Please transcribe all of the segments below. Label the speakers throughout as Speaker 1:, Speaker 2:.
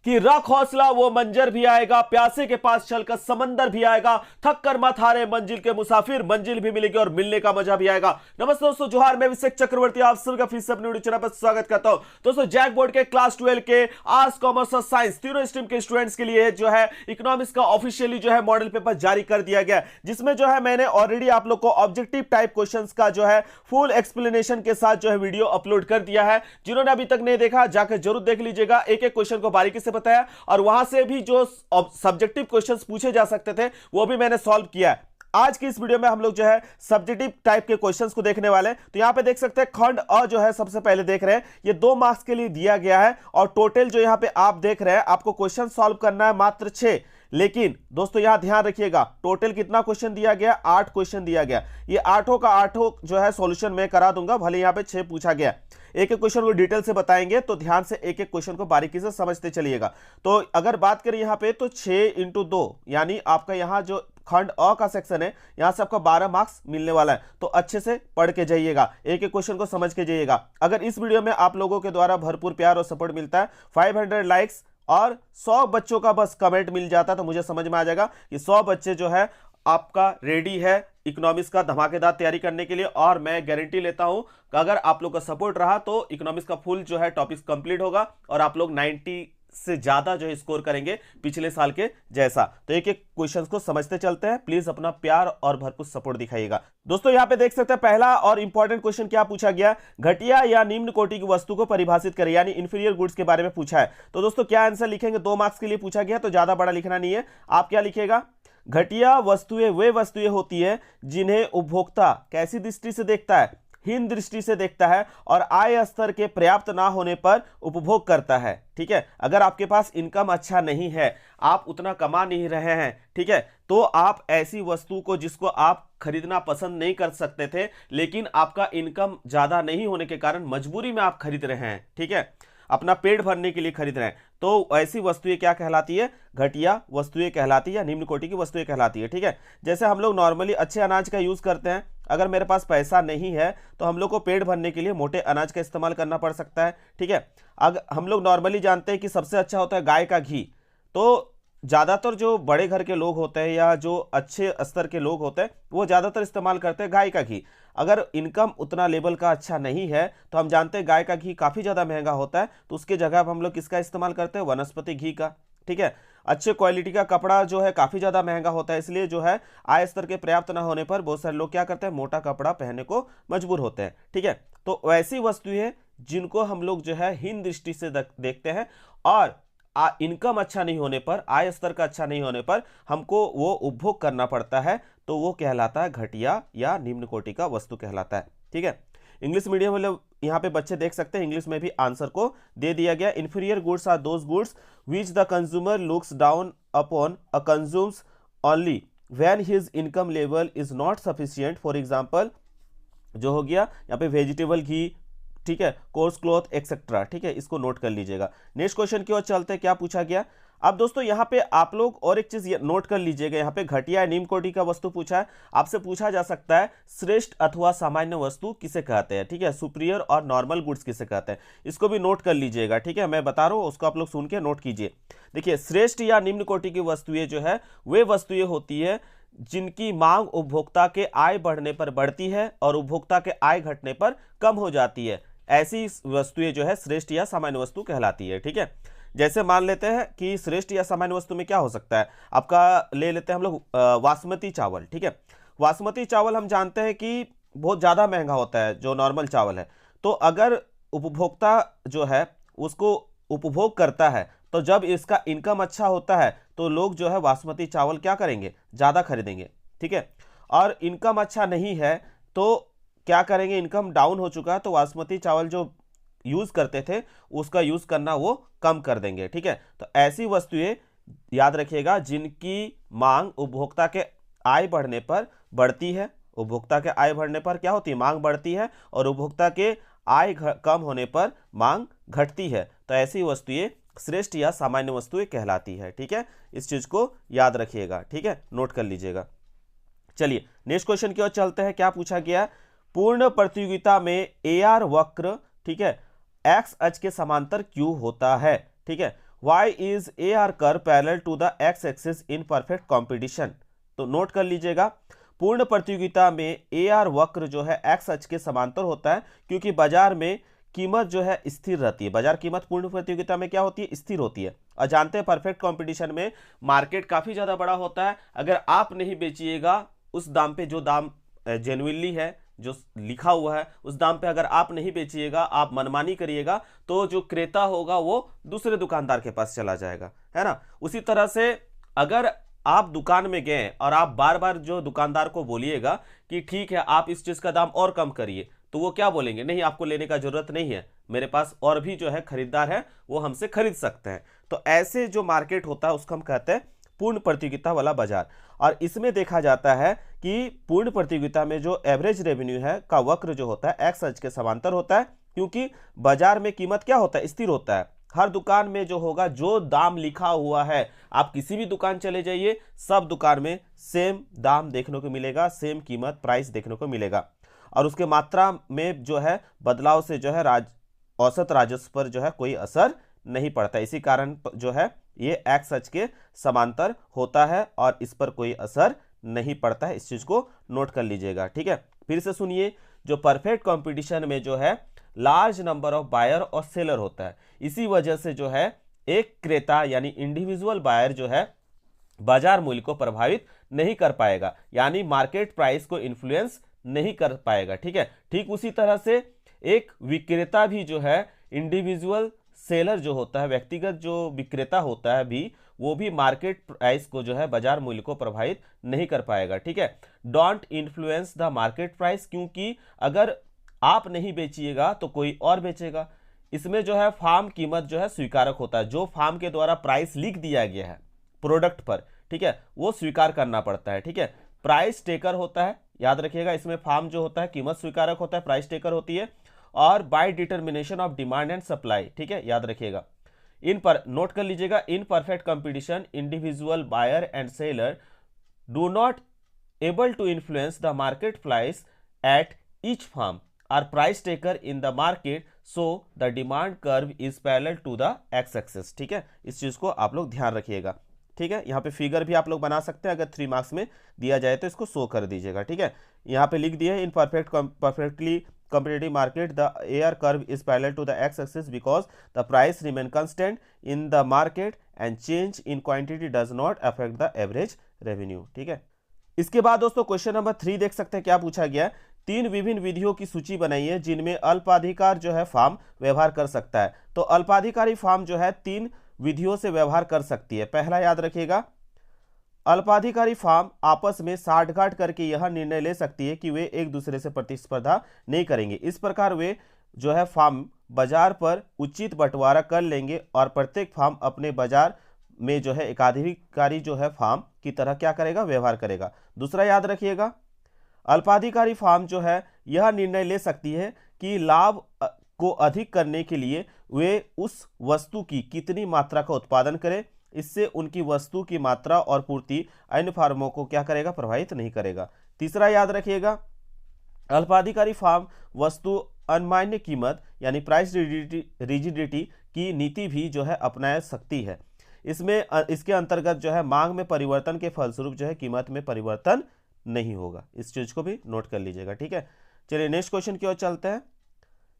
Speaker 1: कि रख हौसला वो मंजर भी आएगा, प्यासे के पास चलकर समंदर भी आएगा, थक कर मत हारे मंजिल के मुसाफिर, मंजिल भी मिलेगी और मिलने का मजा भी आएगा। नमस्ते दोस्तों, जोहार, मैं अभिषेक चक्रवर्ती आप सबका फिर से अपने वीडियो चैनल पर स्वागत करता हूं। दोस्तों, जैक बोर्ड के क्लास 12 के आर्ट्स, कॉमर्स और साइंस तीनों स्ट्रीम के स्टूडेंट्स के लिए जो है इकोनॉमिक्स का ऑफिशियली जो है मॉडल पेपर जारी कर दिया गया, जिसमें जो है मैंने ऑलरेडी आप लोग को ऑब्जेक्टिव टाइप क्वेश्चंस का जो है फुल एक्सप्लेनेशन के साथ जो है वीडियो अपलोड कर दिया है। जिन्होंने अभी तक नहीं देखा जाकर जरूर देख लीजिएगा। एक एक क्वेश्चन को बारीकी से बताया और वहां से भी जो सब्जेक्टिव क्वेश्चंस पूछे जा सकते थे वो भी मैंने सॉल्व किया है। आज की इस वीडियो में हम लोग जो है सब्जेक्टिव टाइप के क्वेश्चंस को देखने वाले हैं। तो यहां पे देख सकते हैं खंड अ जो है सबसे पहले देख रहे हैं, ये 2 मार्क्स के लिए दिया गया है और टोटल जो यहां पे आप देख रहे हैं आपको क्वेश्चन सॉल्व करना है मात्र 6। लेकिन दोस्तों यहां ध्यान रखिएगा, टोटल कितना क्वेश्चन दिया गया? 8 क्वेश्चन दिया गया। ये आठों का आठों जो है सॉल्यूशन मैं करा दूंगा, भले यहां पे 6 पूछा गया। एक एक क्वेश्चन को डिटेल से बताएंगे तो ध्यान से एक एक क्वेश्चन को बारीकी से समझते चलिएगा। तो अगर बात करें यहां पे तो 6 × 2 यानी आपका यहां जो खंड अ का सेक्शन है यहां से आपका 12 मार्क्स मिलने वाला है। तो अच्छे से पढ़ के जाइएगा, एक एक क्वेश्चन को समझ के जाइएगा। अगर इस वीडियो में आप लोगों के द्वारा भरपूर प्यार और सपोर्ट मिलता है, 500 लाइक्स और 100 बच्चों का बस कमेंट मिल जाता है तो मुझे समझ में आ जाएगा कि 100 बच्चे जो है आपका रेडी है इकोनॉमिक्स का धमाकेदार तैयारी करने के लिए। और मैं गारंटी लेता हूं कि अगर आप लोग का सपोर्ट रहा तो इकोनॉमिक्स का फुल जो है टॉपिक्स कंप्लीट होगा और आप लोग 90 से ज्यादा जो है स्कोर करेंगे पिछले साल के जैसा। तो एक एक क्वेश्चंस को समझते चलते हैं, प्लीज अपना प्यार और भरपूर सपोर्ट दिखाइएगा। दोस्तों यहां पे देख सकते हैं पहला और इंपॉर्टेंट क्वेश्चन क्या पूछा गया, घटिया या निम्न कोटि की वस्तु को परिभाषित करें, यानी इंफीरियर गुड्स के बारे में पूछा है। तो दोस्तों क्या आंसर लिखेंगे? 2 मार्क्स के लिए पूछा गया तो ज्यादा बड़ा लिखना नहीं है। आप क्या लिखेगा? घटिया वस्तुएं वे वस्तुएं होती है जिन्हें उपभोक्ता कैसी दृष्टि से देखता है? हीन दृष्टि से देखता है और आय स्तर के पर्याप्त ना होने पर उपभोग करता है। ठीक है, अगर आपके पास इनकम अच्छा नहीं है, आप उतना कमा नहीं रहे हैं, ठीक है, तो आप ऐसी वस्तु को जिसको आप खरीदना पसंद नहीं कर सकते थे लेकिन आपका इनकम ज्यादा नहीं होने के कारण मजबूरी में आप खरीद रहे हैं, ठीक है, अपना पेट भरने के लिए खरीद रहे हैं, तो ऐसी वस्तुएं क्या कहलाती है? घटिया वस्तुएं कहलाती है या निम्न कोटि की वस्तुएं कहलाती है। ठीक है, जैसे हम लोग नॉर्मली अच्छे अनाज का यूज करते हैं, अगर मेरे पास पैसा नहीं है तो हम लोग को पेट भरने के लिए मोटे अनाज का इस्तेमाल करना पड़ सकता है। ठीक है, अगर हम लोग नॉर्मली जानते हैं कि सबसे अच्छा होता है गाय का घी, तो ज़्यादातर जो बड़े घर के लोग होते हैं या जो अच्छे स्तर के लोग होते हैं वो ज़्यादातर इस्तेमाल करते हैं गाय का घी। अगर इनकम उतना लेवल का अच्छा नहीं है तो हम जानते हैं गाय का घी काफ़ी ज़्यादा महंगा होता है, तो उसके जगह पर हम लोग किसका इस्तेमाल करते हैं? वनस्पति घी का। ठीक है, अच्छे क्वालिटी का कपड़ा जो है काफ़ी ज़्यादा महंगा होता है, इसलिए जो है आय स्तर के पर्याप्त ना होने पर बहुत सारे लोग क्या करते हैं? मोटा कपड़ा पहनने को मजबूर होते हैं। ठीक है, तो वैसी वस्तुएं जिनको हम लोग जो है हीन दृष्टि से देखते हैं और इनकम अच्छा नहीं होने पर, आय स्तर का अच्छा नहीं होने पर हमको वो उपभोग करना पड़ता है, तो वो कहलाता है घटिया या निम्न कोटि का वस्तु कहलाता है। ठीक है, इंग्लिश मीडियम वाले यहाँ पे बच्चे देख सकते हैं, इंग्लिश में भी आंसर को दे दिया गया। Inferior goods are those goods which the consumer looks down upon a consumes only when his income level is not sufficient. For example जो हो गया यहाँ पे वेजिटेबल घी, ठीक है, कोर्स क्लॉथ एक्सेट्रा। ठीक है, इसको नोट कर लीजिएगा। नेक्स्ट क्वेश्चन की ओर चलते हैं, क्या पूछा गया? अब दोस्तों यहाँ पे आप लोग और एक चीज नोट कर लीजिएगा, यहाँ पे घटिया निम्न कोटि का वस्तु पूछा है, आपसे पूछा जा सकता है श्रेष्ठ अथवा सामान्य वस्तु किसे कहते हैं? ठीक है, सुपीरियर और नॉर्मल गुड्स किसे कहते हैं, इसको भी नोट कर लीजिएगा। ठीक है, मैं बता रहा हूँ, उसको आप लोग सुन के नोट कीजिए। देखिए, श्रेष्ठ या निम्न कोटि की वस्तुएं जो है वे वस्तुएं होती है जिनकी मांग उपभोक्ता के आय बढ़ने पर बढ़ती है और उपभोक्ता के आय घटने पर कम हो जाती है। ऐसी वस्तुएं जो है श्रेष्ठ या सामान्य वस्तु कहलाती है। ठीक है, जैसे मान लेते हैं कि श्रेष्ठ या सामान्य वस्तु में क्या हो सकता है, आपका ले लेते हैं हम लोग बासमती चावल। ठीक है, बासमती चावल हम जानते हैं कि बहुत ज़्यादा महंगा होता है जो नॉर्मल चावल है, तो अगर उपभोक्ता जो है उसको उपभोग करता है तो जब इसका इनकम अच्छा होता है तो लोग जो है बासमती चावल क्या करेंगे? ज़्यादा खरीदेंगे। ठीक है, और इनकम अच्छा नहीं है तो क्या करेंगे? इनकम डाउन हो चुका है तो बासमती चावल जो यूज करते थे उसका यूज करना वो कम कर देंगे। ठीक है, तो ऐसी वस्तुएं याद रखिएगा जिनकी मांग उपभोक्ता के आय बढ़ने पर बढ़ती है, उपभोक्ता के आय बढ़ने पर क्या होती है? मांग बढ़ती है, और उपभोक्ता के आय कम होने पर मांग घटती है, तो ऐसी वस्तुएं श्रेष्ठ या सामान्य वस्तुएं कहलाती है। ठीक है, इस चीज को याद रखिएगा। ठीक है, नोट कर लीजिएगा। चलिए नेक्स्ट क्वेश्चन की ओर चलते हैं, क्या पूछा गया? पूर्ण प्रतियोगिता में AR वक्र, ठीक है, एक्स अक्ष के समांतर क्यों होता है? ठीक है, Y is A R curve parallel to the X axis in perfect competition. तो नोट कर लीजिएगा, पूर्ण प्रतियोगिता में ए आर वक्र जो है एक्स अक्ष के समांतर होता है, क्योंकि बाजार में कीमत जो है स्थिर रहती है। बाजार कीमत पूर्ण प्रतियोगिता में क्या होती है? स्थिर होती है। और जानते हैं परफेक्ट कंपटीशन में मार्केट काफी ज्यादा बड़ा होता है। अगर आप नहीं बेचिएगा उस दाम पे, जो दाम जेन्युइनली है, जो लिखा हुआ है उस दाम पे अगर आप नहीं बेचिएगा, आप मनमानी करिएगा, तो जो क्रेता होगा वो दूसरे दुकानदार के पास चला जाएगा, है ना। उसी तरह से अगर आप दुकान में गए और आप बार बार जो दुकानदार को बोलिएगा कि ठीक है आप इस चीज का दाम और कम करिए, तो वो क्या बोलेंगे? नहीं, आपको लेने का जरूरत नहीं है, मेरे पास और भी जो है खरीदार है, वो हमसे खरीद सकते हैं। तो ऐसे जो मार्केट होता है उसको हम कहते हैं पूर्ण प्रतियोगिता वाला बाजार। और इसमें देखा जाता है कि पूर्ण प्रतियोगिता में जो एवरेज रेवेन्यू है का वक्र जो होता है एक्स अक्ष के समांतर होता है, क्योंकि बाजार में कीमत क्या होता है? स्थिर होता है। हर दुकान में जो होगा, जो दाम लिखा हुआ है, आप किसी भी दुकान चले जाइए, सब दुकान में सेम दाम देखने को मिलेगा, सेम कीमत प्राइस देखने को मिलेगा। और उसके मात्रा में जो है बदलाव से जो है औसत राजस्व पर जो है कोई असर नहीं पड़ता। इसी कारण जो है ये एक्स अक्ष के समांतर होता है और इस पर कोई असर नहीं पड़ता है। इस चीज को नोट कर लीजिएगा, ठीक है। फिर से सुनिए, जो परफेक्ट कंपटीशन में जो है लार्ज नंबर ऑफ बायर और सेलर होता है, इसी वजह से जो है एक क्रेता यानी इंडिविजुअल बायर जो है बाजार मूल्य को प्रभावित नहीं कर पाएगा, यानी मार्केट प्राइस को इन्फ्लुएंस नहीं कर पाएगा, ठीक है। ठीक उसी तरह से एक विक्रेता भी जो है, इंडिविजुअल सेलर जो होता है, व्यक्तिगत जो विक्रेता होता है भी, वो भी मार्केट प्राइस को जो है बाजार मूल्य को प्रभावित नहीं कर पाएगा, ठीक है। Don't influence the market price, क्योंकि अगर आप नहीं बेचिएगा तो कोई और बेचेगा। इसमें जो है फार्म कीमत जो है स्वीकारक होता है, जो फार्म के द्वारा प्राइस लिख दिया गया है प्रोडक्ट पर, ठीक है, वो स्वीकार करना पड़ता है, ठीक है। प्राइस टेकर होता है, याद रखिएगा, इसमें फार्म जो होता है कीमत स्वीकारक होता है, प्राइस टेकर होती है। और by determination of demand and supply, ठीक है, याद रखिएगा। इन पर नोट कर लीजिएगा, in perfect competition individual buyer and seller do not able to influence the market price at each firm are price taker in the market, so the demand curve is parallel to the X axis, ठीक है। इस चीज को आप लोग ध्यान रखिएगा, ठीक है। यहाँ पे फिगर भी आप लोग बना सकते हैं, अगर 3 मार्क्स में दिया जाए तो इसको शो कर दीजिएगा, ठीक है। यहाँ पे लिख दिया है, in perfectly competitive market the AR curve is parallel to the x axis because the price remain constant in the market and change in quantity does not affect the average revenue, ठीक है। इसके बाद दोस्तों question number 3 देख सकते हैं क्या पूछा गया है। 3 विभिन्न विधियों की सूची बनाइए जिनमें अल्पाधिकार जो है फार्म व्यवहार कर सकता है। तो अल्पाधिकारी फार्म जो है 3 विधियों से व्यवहार कर सकती है। पहला याद रखिएगा, अल्पाधिकारी फार्म आपस में साठगांठ करके यह निर्णय ले सकती है कि वे एक दूसरे से प्रतिस्पर्धा नहीं करेंगे। इस प्रकार वे जो है फार्म बाजार पर उचित बंटवारा कर लेंगे और प्रत्येक फार्म अपने बाजार में जो है एकाधिकारी जो है फार्म की तरह क्या करेगा? व्यवहार करेगा। दूसरा याद रखिएगा, अल्पाधिकारी फार्म जो है यह निर्णय ले सकती है कि लाभ को अधिक करने के लिए वे उस वस्तु की कितनी मात्रा का उत्पादन करें, इससे उनकी वस्तु की मात्रा और पूर्ति अन्य फार्मों को क्या करेगा? प्रभावित नहीं करेगा। तीसरा याद रखिएगा, अल्पाधिकारी फार्म वस्तु अनमान्य कीमत यानी प्राइस रिजिडिटी की नीति भी जो है अपना सकती है। इसके अंतर्गत जो है मांग में परिवर्तन के फलस्वरूप जो है कीमत में परिवर्तन नहीं होगा। इस चीज को भी नोट कर लीजिएगा, ठीक है। चलिए नेक्स्ट क्वेश्चन की ओर चलते हैं।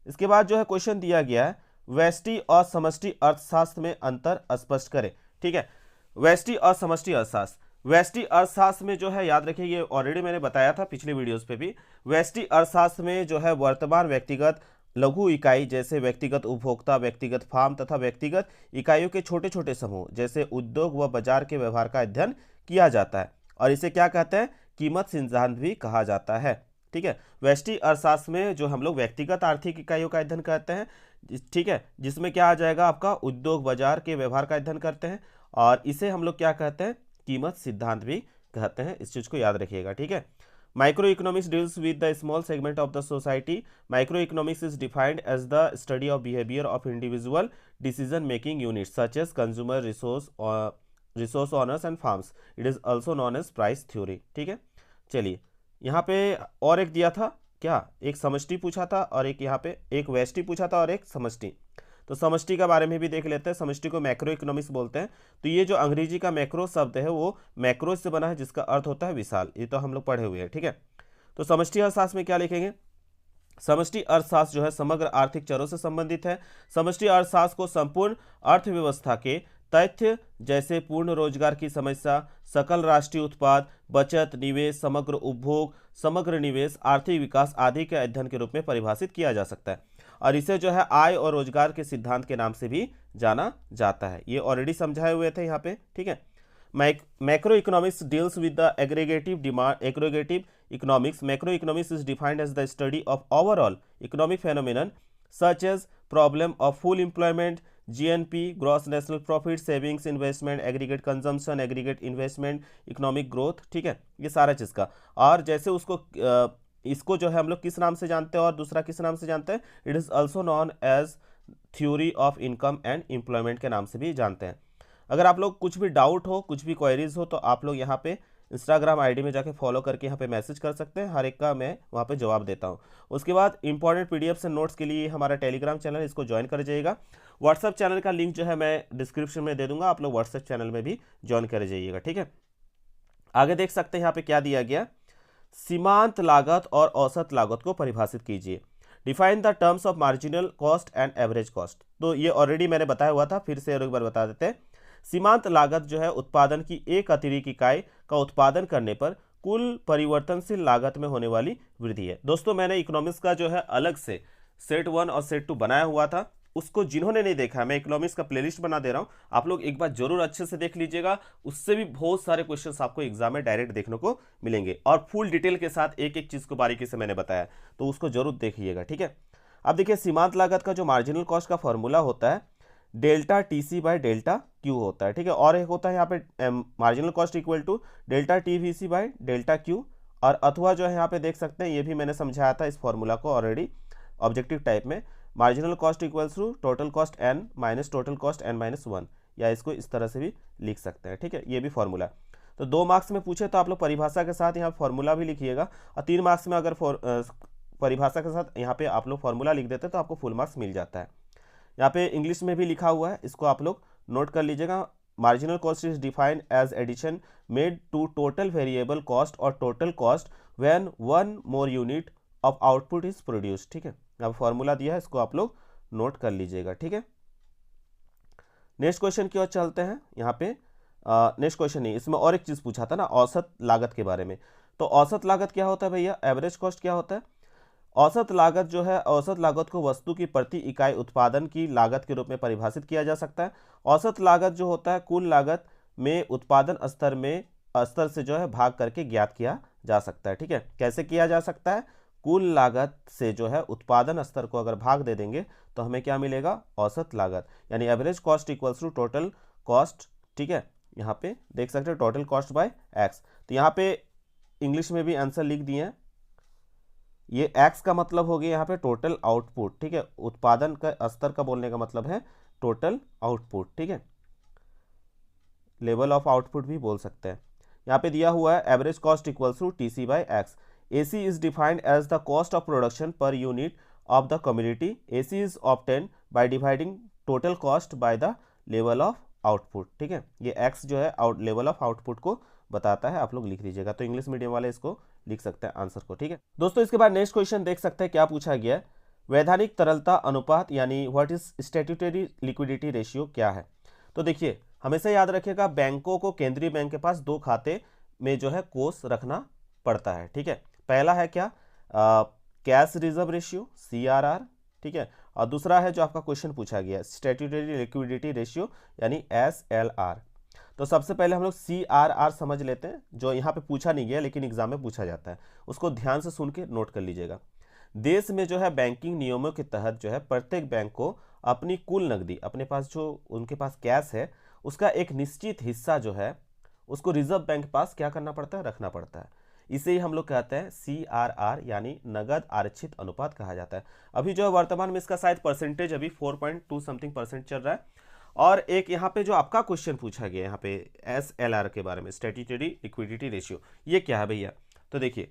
Speaker 1: इसके बाद जो है क्वेश्चन दिया गया है, व्यष्टि और समष्टि अर्थशास्त्र में अंतर स्पष्ट करें, ठीक है। व्यष्टि और समष्टि अर्थशास्त्र, व्यष्टि अर्थशास्त्र में जो है याद रखिए, ये ऑलरेडी मैंने बताया था पिछले वीडियोस पे भी। व्यष्टि अर्थशास्त्र में जो है वर्तमान व्यक्तिगत लघु इकाई जैसे व्यक्तिगत उपभोक्ता, व्यक्तिगत फार्म तथा व्यक्तिगत इकाइयों के छोटे छोटे समूह जैसे उद्योग व बाजार के व्यवहार का अध्ययन किया जाता है और इसे क्या कहते हैं? कीमत सिद्धांत भी कहा जाता है, ठीक है। व्यष्टि अर्थशास्त्र में जो हम लोग व्यक्तिगत आर्थिक इकाइयों का अध्ययन करते हैं, ठीक है, जिसमें क्या आ जाएगा आपका? उद्योग बाजार के व्यवहार का अध्ययन करते हैं और इसे हम लोग क्या कहते हैं? कीमत सिद्धांत भी कहते हैं। इस चीज को याद रखिएगा, ठीक है। Micro economics deals with the small segment of the society. Micro economics is defined as the study of behaviour of individual decision making units such as consumer resource owners and firms. It is also known as price theory, ठीक है। चलिए यहाँ पे और एक दिया था क्या? एक समष्टि पूछा था और एक यहाँ पे एक व्यष्टि पूछा था और एक समष्टि। तो समष्टि के बारे में भी देख लेते हैं। समष्टि को मैक्रो इकोनॉमिक्स बोलते हैं। तो ये जो अंग्रेजी का मैक्रो शब्द है वो मैक्रो से बना है, जिसका अर्थ होता है विशाल। ये तो हम लोग पढ़े हुए हैं, ठीक है। तो समष्टि अर्थशास्त्र में क्या लिखेंगे? समष्टि अर्थशास्त्र जो है समग्र आर्थिक चरों से संबंधित है। समष्टि अर्थशास्त्र को संपूर्ण अर्थव्यवस्था के तथ्य जैसे पूर्ण रोजगार की समस्या, सकल राष्ट्रीय उत्पाद, बचत, निवेश, समग्र उपभोग, समग्र निवेश, आर्थिक विकास आदि के अध्ययन के रूप में परिभाषित किया जा सकता है। और इसे जो है आय और रोजगार के सिद्धांत के नाम से भी जाना जाता है। ये ऑलरेडी समझाए हुए थे यहाँ पे, ठीक है। Macro economics deals with the aggregative economics. Macroeconomics is defined as the study of overall economic phenomenon such as problem of full employment, GNP, gross national profit, savings, investment, aggregate consumption, aggregate investment, economic growth, ठीक है, ये सारा चीज़ का। और जैसे इसको जो है हम लोग किस नाम से जानते हैं और दूसरा किस नाम से जानते हैं? It is also known as theory of income and employment के नाम से भी जानते हैं। अगर आप लोग कुछ भी डाउट हो, कुछ भी क्वेरीज हो, तो आप लोग यहाँ पे इंस्टाग्राम आईडी में जाके फॉलो करके यहाँ पे मैसेज कर सकते हैं। हर एक का मैं वहाँ पे जवाब देता हूँ। उसके बाद इंपॉर्टेंट पीडीएफ एंड नोट्स के लिए हमारा टेलीग्राम चैनल, इसको ज्वाइन कर जाइएगा। व्हाट्सएप चैनल का लिंक जो है मैं डिस्क्रिप्शन में दे दूंगा, आप लोग व्हाट्सएप चैनल में भी ज्वाइन कर जाइएगा, ठीक है। आगे देख सकते हैं यहाँ पे क्या दिया गया, सीमांत लागत और औसत लागत को परिभाषित कीजिए। Define the terms of marginal cost and average cost. तो ये ऑलरेडी मैंने बताया हुआ था, फिर से एक बार बता देते हैं। सीमांत लागत जो है उत्पादन की एक अतिरिक्त इकाई का उत्पादन करने पर कुल परिवर्तनशील लागत में होने वाली वृद्धि है। दोस्तों मैंने इकोनॉमिक्स का जो है अलग से सेट 1 और सेट 2 बनाया हुआ था, उसको जिन्होंने नहीं देखा, मैं इकोनॉमिक्स का प्लेलिस्ट बना दे रहा हूं, आप लोग एक बार जरूर अच्छे से देख लीजिएगा। उससे भी बहुत सारे क्वेश्चंस आपको एग्जाम में डायरेक्ट देखने को मिलेंगे और फुल डिटेल के साथ एक एक चीज को बारीकी से मैंने बताया, तो उसको जरूर देखिएगा, ठीक है। अब देखिए सीमांत लागत का जो मार्जिनल कॉस्ट का फॉर्मूला होता है delta TC bye delta Q होता है, ठीक है। और एक होता है यहाँ पे marginal cost equal to delta TVC by delta Q, और अथवा जो है यहाँ पे देख सकते हैं, ये भी मैंने समझाया था इस फॉर्मूला को ऑलरेडी ऑब्जेक्टिव टाइप में। Marginal cost equals to total cost N minus total cost N minus 1, या इसको इस तरह से भी लिख सकते हैं, ठीक है। ये भी फॉर्मूला। तो 2 मार्क्स में पूछे तो आप लोग परिभाषा के साथ यहाँ फॉर्मूला भी लिखिएगा, और 3 मार्क्स में अगर परिभाषा के साथ यहाँ पे आप लोग फॉर्मूला लिख देते तो आपको फुल मार्क्स मिल जाता है। यहाँ पे इंग्लिश में भी लिखा हुआ है, इसको आप लोग नोट कर लीजिएगा। Marginal cost is defined as addition made to total variable cost or total cost when 1 more unit of output is produced, ठीक है। अब फॉर्मूला दिया है, इसको आप लोग नोट कर लीजिएगा, ठीक है। नेक्स्ट क्वेश्चन की ओर चलते हैं। यहाँ पे नेक्स्ट क्वेश्चन नहीं, इसमें और एक चीज पूछा था ना, औसत लागत के बारे में। तो औसत लागत क्या होता है भैया? एवरेज कॉस्ट क्या होता है? औसत लागत जो है, औसत लागत को वस्तु की प्रति इकाई उत्पादन की लागत के रूप में परिभाषित किया जा सकता है। औसत लागत जो होता है कुल लागत में उत्पादन स्तर से जो है भाग करके ज्ञात किया जा सकता है, ठीक है। कैसे किया जा सकता है? कुल लागत से जो है उत्पादन स्तर को अगर भाग दे देंगे तो हमें क्या मिलेगा? औसत लागत, यानी average cost equals to total cost, ठीक है। यहाँ पे देख सकते हो टोटल कॉस्ट बाय एक्स। तो यहाँ पे इंग्लिश में भी आंसर लिख दिए हैं। ये एक्स का मतलब हो गया यहाँ पे टोटल आउटपुट, ठीक है। उत्पादन का स्तर का बोलने का मतलब है टोटल आउटपुट, ठीक है। लेवल ऑफ आउटपुट भी बोल सकते हैं। यहाँ पे दिया हुआ है average cost equals to TC by X. AC is defined as the cost of production per unit of the commodity. AC is obtained by dividing total cost by the level of output, ठीक है। ये X जो है level of output को बताता है, आप लोग लिख लीजिएगा। तो इंग्लिश मीडियम वाले इसको लिख सकते हैं आंसर को, ठीक है दोस्तों। इसके बाद नेक्स्ट क्वेश्चन देख सकते हैं क्या पूछा गया है। वैधानिक तरलता अनुपात यानी what is statutory liquidity ratio क्या है? तो देखिए हमेशा याद रखिएगा, बैंकों को केंद्रीय बैंक के पास 2 खाते में जो है कोष रखना पड़ता है, ठीक है। पहला है क्या? कैश रिजर्व रेशियो CRR, ठीक है। और दूसरा है जो आपका क्वेश्चन पूछा गया स्टैट्यूटरी लिक्विडिटी रेशियो यानी SLR। तो सबसे पहले हम लोग CRR समझ लेते हैं, जो यहाँ पे पूछा नहीं गया लेकिन एग्जाम में पूछा जाता है, उसको ध्यान से सुन के नोट कर लीजिएगा। देश में जो है बैंकिंग नियमों के तहत जो है प्रत्येक बैंक को अपनी कुल नकदी, अपने पास जो उनके पास कैश है उसका एक निश्चित हिस्सा जो है उसको रिजर्व बैंक के पास क्या करना पड़ता है? रखना पड़ता है। इसे ही हम लोग कहते हैं CRR यानी नगद आरक्षित अनुपात कहा जाता है। अभी जो है वर्तमान में इसका शायद परसेंटेज अभी 4.2 समथिंग % चल रहा है। और एक यहाँ पे जो आपका क्वेश्चन पूछा गया यहाँ पे SLR के बारे में, स्टैट्यूटरी लिक्विडिटी रेशियो, ये क्या है भैया? तो देखिए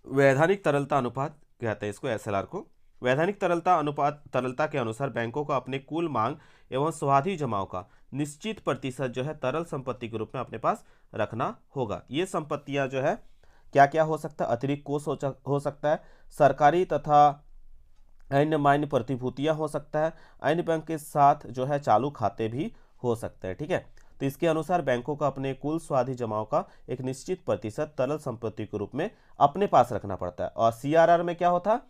Speaker 1: वैधानिक तरलता अनुपात कहते हैं इसको, SLR को। वैधानिक तरलता अनुपात तरलता के अनुसार बैंकों को अपने कुल मांग एवं स्वाधीन जमाओं का निश्चित प्रतिशत जो है तरल संपत्ति के रूप में अपने पास रखना होगा। ये संपत्तियां जो है क्या क्या हो सकता है, अतिरिक्त कोष हो सकता है, सरकारी तथा अन्य मान्य प्रतिभूतियां हो सकता है, अन्य बैंक के साथ जो है चालू खाते भी हो सकते हैं। ठीक है, तो इसके अनुसार बैंकों को अपने कुल स्वाधीन जमाओं का एक निश्चित प्रतिशत तरल संपत्ति के रूप में अपने पास रखना पड़ता है। और सीआरआर में क्या होता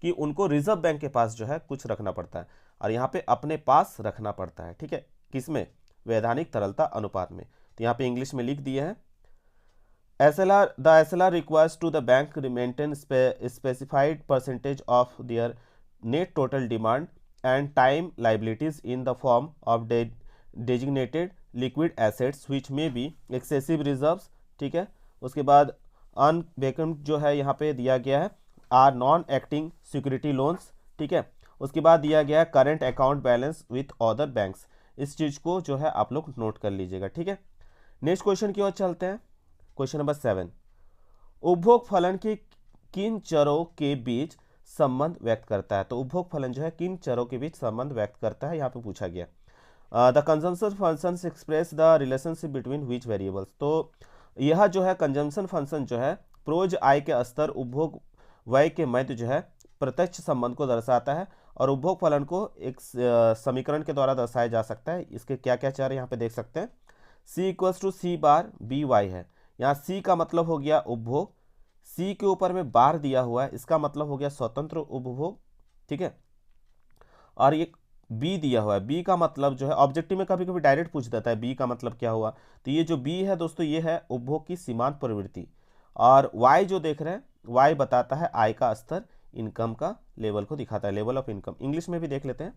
Speaker 1: कि उनको रिजर्व बैंक के पास जो है कुछ रखना पड़ता है, और यहाँ पे अपने पास रखना पड़ता है। ठीक है, किसमें? वैधानिक तरलता अनुपात में। तो यहाँ पे इंग्लिश में लिख दिए हैं, the SLR requires to the bank to maintain specified percentage of their net total demand and time liabilities in the form of designated liquid assets which may be excessive reserves। ठीक है, उसके बाद अनवेकेंट जो है यहाँ पे दिया गया है are non acting security loans. ठीक है, उसके बाद दिया गया है current account balance with other banks. इस चीज़ को जो है आप लोग नोट कर लीजिएगा। ठीक है, नेक्स्ट क्वेश्चन की ओर चलते हैं। क्वेश्चन नंबर 7, उपभोग फलन के किन चरों के बीच संबंध व्यक्त करता है? तो उपभोग फलन जो है किन चरों के बीच संबंध व्यक्त करता है, यहाँ पे पूछा गया। The consumption function express the relationship between which variables. तो यह जो है कंजम्पशन फंक्शन जो है प्रोज आय के स्तर उपभोग व्यय के मध्य जो है प्रत्यक्ष संबंध को दर्शाता है, और उपभोग फलन को एक समीकरण के द्वारा दर्शाया जा सकता है। इसके क्या क्या चर यहाँ पे देख सकते हैं। C = C बार BY है। यहाँ C का मतलब हो गया उपभोग, C के ऊपर में बार दिया हुआ है, इसका मतलब हो गया स्वतंत्र उपभोग। ठीक है, और ये B दिया हुआ है, B का मतलब जो है ऑब्जेक्टिव में कभी कभी डायरेक्ट पूछ देता है B का मतलब क्या हुआ। तो ये जो B है दोस्तों, ये है उपभोग की सीमांत प्रवृत्ति, और Y जो देख रहे हैं, Y बताता है आय का स्तर, इनकम का लेवल को दिखाता है, लेवल ऑफ इनकम। इंग्लिश में भी देख लेते हैं,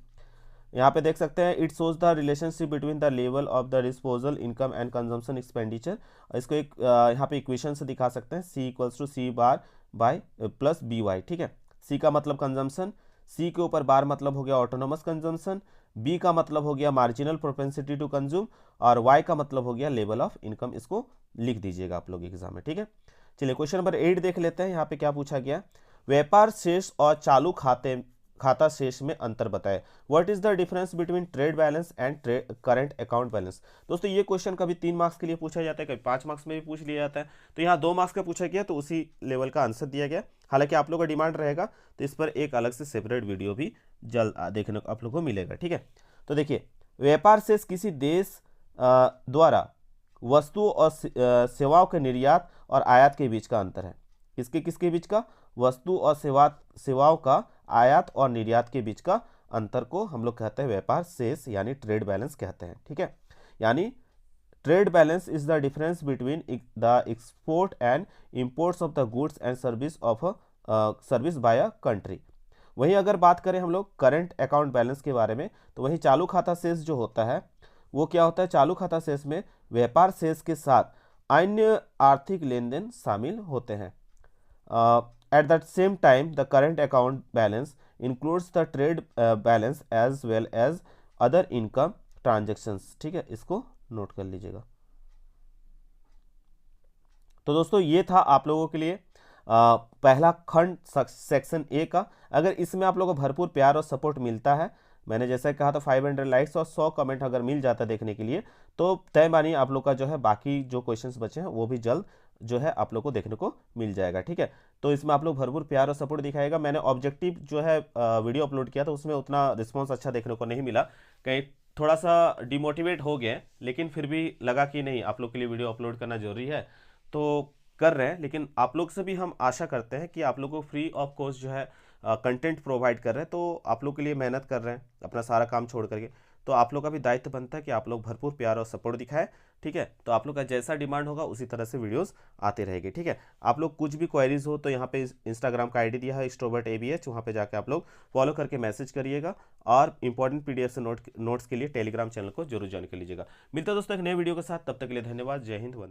Speaker 1: यहाँ पे देख सकते हैं, it shows the relationship between the level of the disposal income and consumption expenditure. इसको एक यहाँ पे इक्वेशन से दिखा सकते हैं, C = C bar by plus BY। ठीक है, C का मतलब कंजम्पशन, C के ऊपर बार मतलब हो गया ऑटोनोमस कंजम्पशन, B का मतलब हो गया मार्जिनल प्रोपेंसिटी टू कंज्यूम, और Y का मतलब हो गया लेवल ऑफ इनकम। इसको लिख दीजिएगा आप लोग एग्जाम में। ठीक है, चलिए क्वेश्चन नंबर 8 देख लेते हैं। यहाँ पे क्या पूछा गया, व्यापार शेष और चालू खाता शेष में अंतर बताए। What is the difference between trade balance and current account balance. दोस्तों ये क्वेश्चन कभी 3 मार्क्स के लिए पूछा जाता है, कभी 5 मार्क्स में भी पूछ लिया जाता है। तो यहाँ 2 मार्क्स का पूछा गया, तो उसी लेवल का आंसर दिया गया। हालांकि आप लोगों का डिमांड रहेगा तो इस पर एक अलग से सेपरेट वीडियो भी जल्द देखने को आप लोगों को मिलेगा। ठीक है, तो देखिए, व्यापार शेष किसी देश द्वारा वस्तुओं और सेवाओं के निर्यात और आयात के बीच का अंतर है। किसके बीच का? वस्तु और सेवाओं का आयात और निर्यात के बीच का अंतर को हम लोग कहते हैं व्यापार शेष, यानी ट्रेड बैलेंस कहते हैं। ठीक है, यानी trade balance is the difference between the export and imports of the goods and service by a country. वहीं अगर बात करें हम लोग करंट अकाउंट बैलेंस के बारे में, तो वहीं चालू खाता शेष जो होता है वो क्या होता है? चालू खाता शेष में व्यापार शेष के साथ अन्य आर्थिक लेन देन शामिल होते हैं। At the same time, the current account balance includes the trade balance as well as other income transactions। ठीक है, इसको नोट कर लीजिएगा। तो दोस्तों ये था आप लोगों के लिए पहला खंड सेक्शन A का। अगर इसमें आप लोगों को भरपूर प्यार और सपोर्ट मिलता है, मैंने जैसा कहा था 500 लाइक्स और 100 कमेंट अगर मिल जाता है देखने के लिए, तो तय मानिए आप लोग का जो है बाकी जो क्वेश्चंस बचे हैं वो भी जल्द जो है आप लोग को देखने को मिल जाएगा। ठीक है, तो इसमें आप लोग भरपूर प्यार और सपोर्ट दिखाएगा। मैंने ऑब्जेक्टिव जो है वीडियो अपलोड किया था, उसमें उतना रिस्पॉन्स अच्छा देखने को नहीं मिला, कहीं थोड़ा सा डिमोटिवेट हो गए, लेकिन फिर भी लगा कि नहीं आप लोग के लिए वीडियो अपलोड करना जरूरी है, तो कर रहे हैं। लेकिन आप लोग से भी हम आशा करते हैं कि आप लोग को फ्री ऑफ कॉस्ट जो है कंटेंट प्रोवाइड कर रहे हैं, तो आप लोग के लिए मेहनत कर रहे हैं अपना सारा काम छोड़ करके, तो आप लोग का भी दायित्व बनता है कि आप लोग भरपूर प्यार और सपोर्ट दिखाएं। ठीक है, तो आप लोग का जैसा डिमांड होगा उसी तरह से वीडियोस आते रहेंगे। ठीक है, आप लोग कुछ भी क्वेरीज हो तो यहाँ पे इंस्टाग्राम का आईडी दिया है extrovert_abh, वहाँ पे जाके आप लोग फॉलो करके मैसेज करिएगा, और इंपॉर्टेंट पीडीएफ से नोट्स के लिए टेलीग्राम चैनल को जरूर ज्वाइन कर लीजिएगा। मिलता है दोस्तों एक नए वीडियो के साथ, तब तक के लिए धन्यवाद। जय हिंद।